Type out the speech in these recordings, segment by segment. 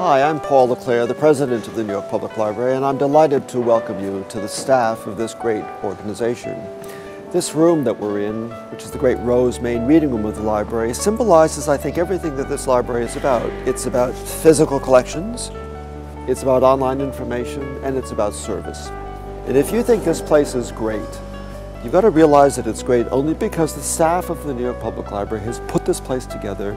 Hi, I'm Paul LeClaire, the president of the New York Public Library, and I'm delighted to welcome you to the staff of this great organization. This room that we're in, which is the great Rose main reading room of the library, symbolizes, I think, everything that this library is about. It's about physical collections, it's about online information, and it's about service. And if you think this place is great, you've got to realize that it's great only because the staff of the New York Public Library has put this place together,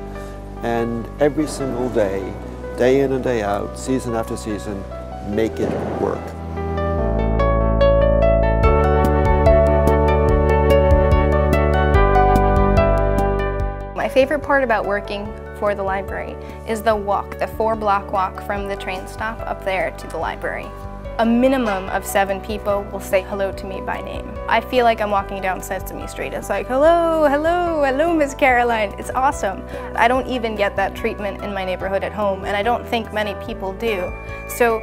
and every single day, day in and day out, season after season, make it work. My favorite part about working for the library is the walk, the 4-block walk from the train stop up there to the library. A minimum of 7 people will say hello to me by name. I feel like I'm walking down Sesame Street. It's like, hello, hello, hello, Miss Caroline. It's awesome. I don't even get that treatment in my neighborhood at home, and I don't think many people do. So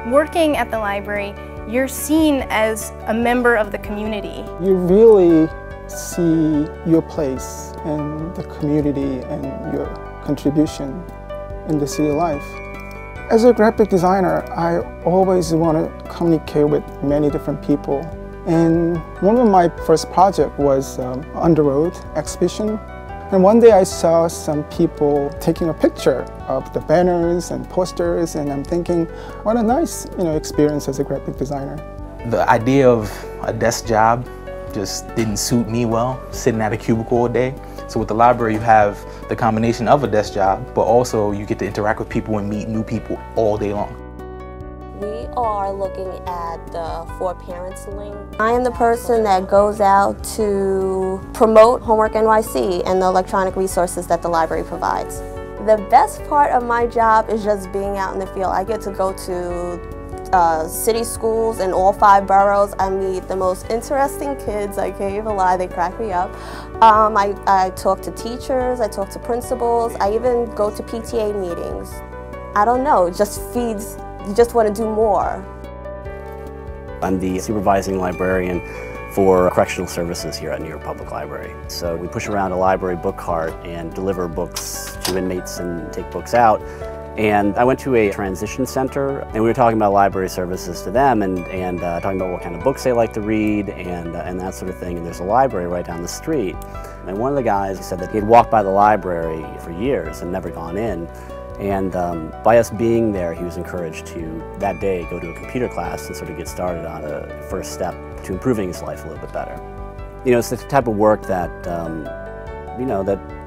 working at the library, you're seen as a member of the community. You really see your place in the community and your contribution in the city life. As a graphic designer, I always want to communicate with many different people. And one of my first projects was on the road exhibition. And one day I saw some people taking a picture of the banners and posters, and I'm thinking, what a nice experience as a graphic designer. The idea of a desk job just didn't suit me well, sitting at a cubicle all day. So with the library, you have the combination of a desk job, but also you get to interact with people and meet new people all day long. We are looking at the For Parents link. I am the person that goes out to promote Homework NYC and the electronic resources that the library provides. The best part of my job is just being out in the field. I get to go to city schools in all 5 boroughs. I meet the most interesting kids. I can't even lie, they crack me up. I talk to teachers, I talk to principals, I even go to PTA meetings. I don't know, it just feeds, you just want to do more. I'm the supervising librarian for correctional services here at New York Public Library. So we push around a library book cart and deliver books to inmates and take books out. And I went to a transition center, and we were talking about library services to them and talking about what kind of books they like to read and that sort of thing. And there's a library right down the street. And one of the guys said that he had walked by the library for years and never gone in. And by us being there, he was encouraged to, that day, go to a computer class and sort of get started on a first step to improving his life a little bit better. You know, it's the type of work that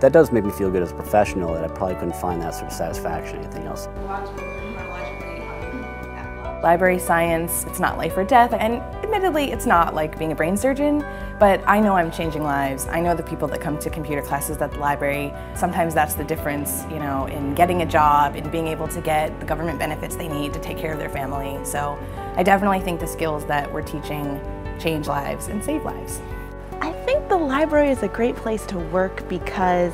that does make me feel good as a professional, that I probably couldn't find that sort of satisfaction in anything else. Library science, it's not life or death, and admittedly it's not like being a brain surgeon, but I know I'm changing lives. I know the people that come to computer classes at the library, sometimes that's the difference, in getting a job, in being able to get the government benefits they need to take care of their family. So I definitely think the skills that we're teaching change lives and save lives. I think the library is a great place to work because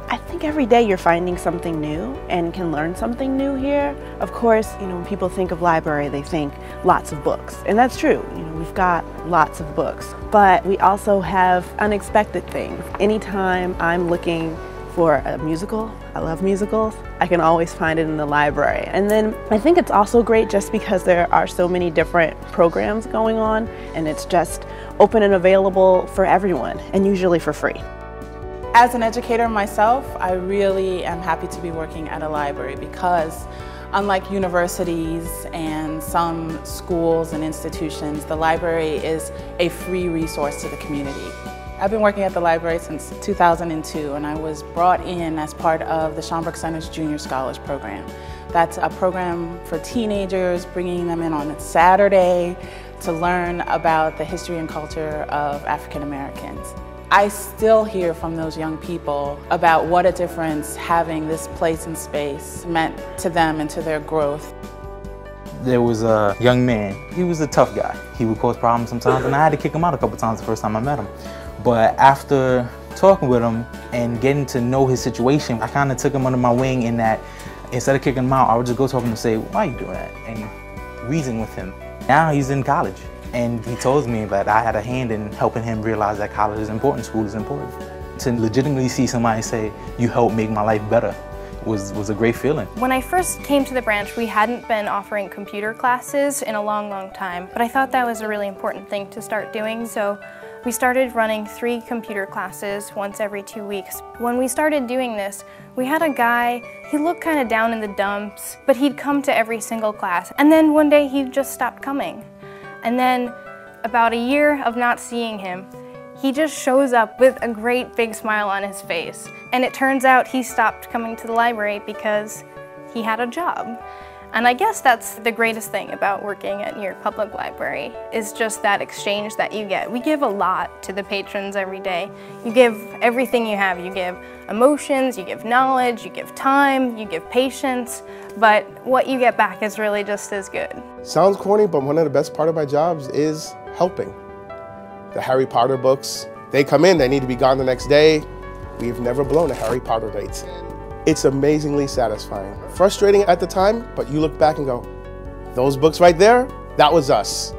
I think every day you're finding something new and can learn something new here. Of course, when people think of library, they think lots of books, and that's true. We've got lots of books, but we also have unexpected things. Anytime I'm looking for a musical, I love musicals, I can always find it in the library. And then I think it's also great just because there are so many different programs going on, and it's just open and available for everyone, and usually for free. As an educator myself, I really am happy to be working at a library because unlike universities and some schools and institutions, the library is a free resource to the community. I've been working at the library since 2002, and I was brought in as part of the Schomburg Center's Junior Scholars Program. That's a program for teenagers, bringing them in on a Saturday to learn about the history and culture of African Americans. I still hear from those young people about what a difference having this place and space meant to them and to their growth. There was a young man, he was a tough guy. He would cause problems sometimes, and I had to kick him out a couple times the first time I met him. But after talking with him and getting to know his situation, I kind of took him under my wing in that instead of kicking him out, I would just go to him and say, why are you doing that? And reason with him. Now he's in college, and he told me that I had a hand in helping him realize that college is important, school is important. To legitimately see somebody say, you helped make my life better, was a great feeling. When I first came to the branch, we hadn't been offering computer classes in a long, long time, but I thought that was a really important thing to start doing, so we started running 3 computer classes once every 2 weeks. When we started doing this, we had a guy, he looked kind of down in the dumps, but he'd come to every single class, and then one day he just stopped coming. And then about a year of not seeing him, he just shows up with a great big smile on his face. And it turns out he stopped coming to the library because he had a job. And I guess that's the greatest thing about working at New York Public Library, is just that exchange that you get. We give a lot to the patrons every day. You give everything you have. You give emotions, you give knowledge, you give time, you give patience, but what you get back is really just as good. Sounds corny, but one of the best part of my jobs is helping. The Harry Potter books, they come in, they need to be gone the next day. We've never blown a Harry Potter date. It's amazingly satisfying. Frustrating at the time, but you look back and go, those books right there, that was us.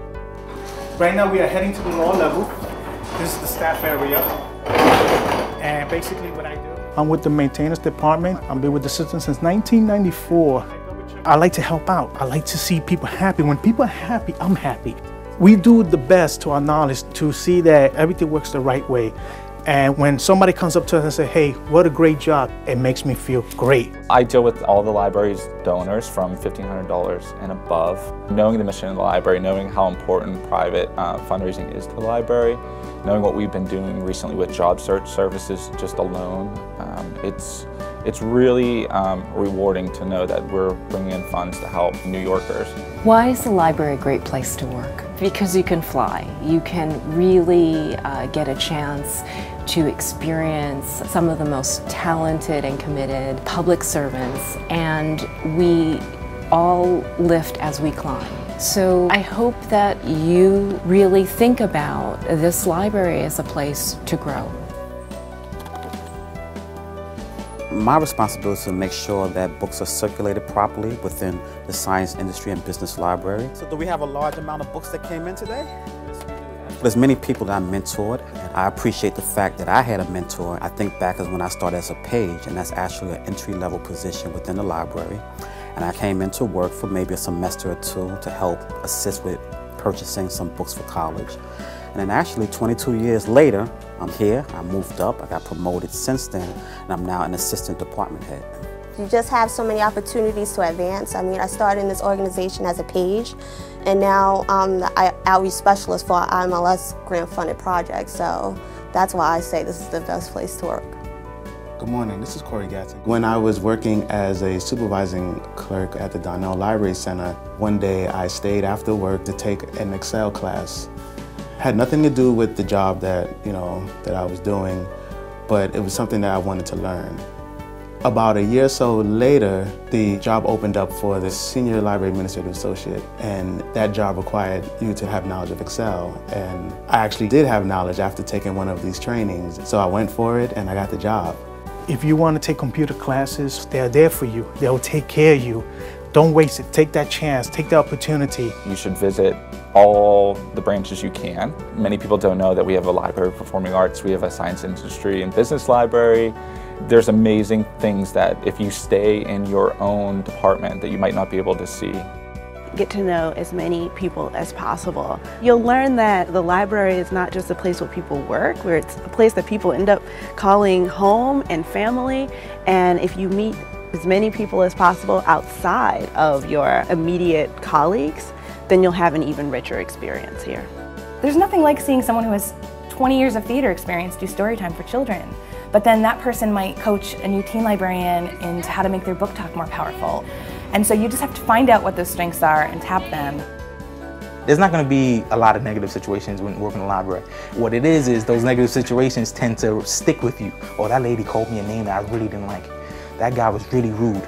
Right now we are heading to the lower level. This is the staff area. And basically what I do, I'm with the maintenance department. I've been with the system since 1994. I like to help out. I like to see people happy. When people are happy, I'm happy. We do the best to our knowledge to see that everything works the right way. And when somebody comes up to us and says, hey, what a great job, it makes me feel great. I deal with all the library's donors from $1,500 and above. Knowing the mission of the library, knowing how important private fundraising is to the library, knowing what we've been doing recently with job search services just alone, it's really rewarding to know that we're bringing in funds to help New Yorkers. Why is the library a great place to work? Because you can fly. You can really get a chance to experience some of the most talented and committed public servants, and we all lift as we climb. So I hope that you really think about this library as a place to grow. My responsibility is to make sure that books are circulated properly within the science industry and business library. So do we have a large amount of books that came in today? There's many people that I mentored, and I appreciate the fact that I had a mentor. I think back as when I started as a page, and that's actually an entry-level position within the library. And I came into work for maybe a semester or 2 to help assist with purchasing some books for college. And then actually 22 years later, I'm here, I moved up, I got promoted since then, and I'm now an assistant department head. You just have so many opportunities to advance. I mean, I started in this organization as a page, and now I'm the outreach specialist for our IMLS grant-funded project, so that's why I say this is the best place to work. Good morning, this is Corey Gatson. When I was working as a supervising clerk at the Donnell Library Center, one day I stayed after work to take an Excel class. Had nothing to do with the job that I was doing, but it was something that I wanted to learn. About a year or so later, the job opened up for the Senior Library Administrative Associate, and that job required you to have knowledge of Excel. And I actually did have knowledge after taking one of these trainings, so I went for it and I got the job. If you want to take computer classes, they're there for you. They'll take care of you. Don't waste it. Take that chance. Take the opportunity. You should visit all the branches you can. Many people don't know that we have a library of performing arts. We have a science industry and business library. There's amazing things that if you stay in your own department that you might not be able to see. Get to know as many people as possible. You'll learn that the library is not just a place where people work, where it's a place that people end up calling home and family. And if you meet as many people as possible outside of your immediate colleagues, then you'll have an even richer experience here. There's nothing like seeing someone who has 20 years of theater experience do story time for children. But then that person might coach a new teen librarian into how to make their book talk more powerful. And so you just have to find out what those strengths are and tap them. There's not going to be a lot of negative situations when working in the library. What it is those negative situations tend to stick with you. Oh, that lady called me a name that I really didn't like. That guy was really rude.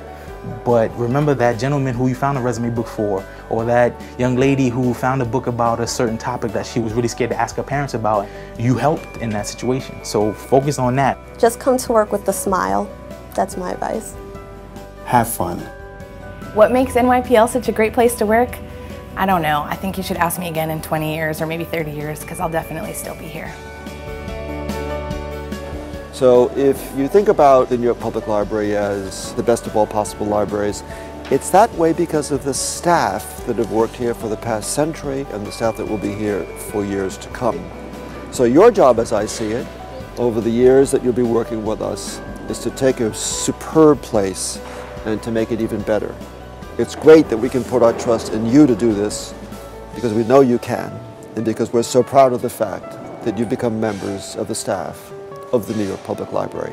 But remember that gentleman who you found a resume book for, or that young lady who found a book about a certain topic that she was really scared to ask her parents about. You helped in that situation, so focus on that. Just come to work with a smile. That's my advice. Have fun. What makes NYPL such a great place to work? I don't know. I think you should ask me again in 20 years or maybe 30 years, because I'll definitely still be here. So if you think about the New York Public Library as the best of all possible libraries, it's that way because of the staff that have worked here for the past century and the staff that will be here for years to come. So your job, as I see it, over the years that you'll be working with us, is to take a superb place and to make it even better. It's great that we can put our trust in you to do this because we know you can and because we're so proud of the fact that you've become members of the staff of the New York Public Library.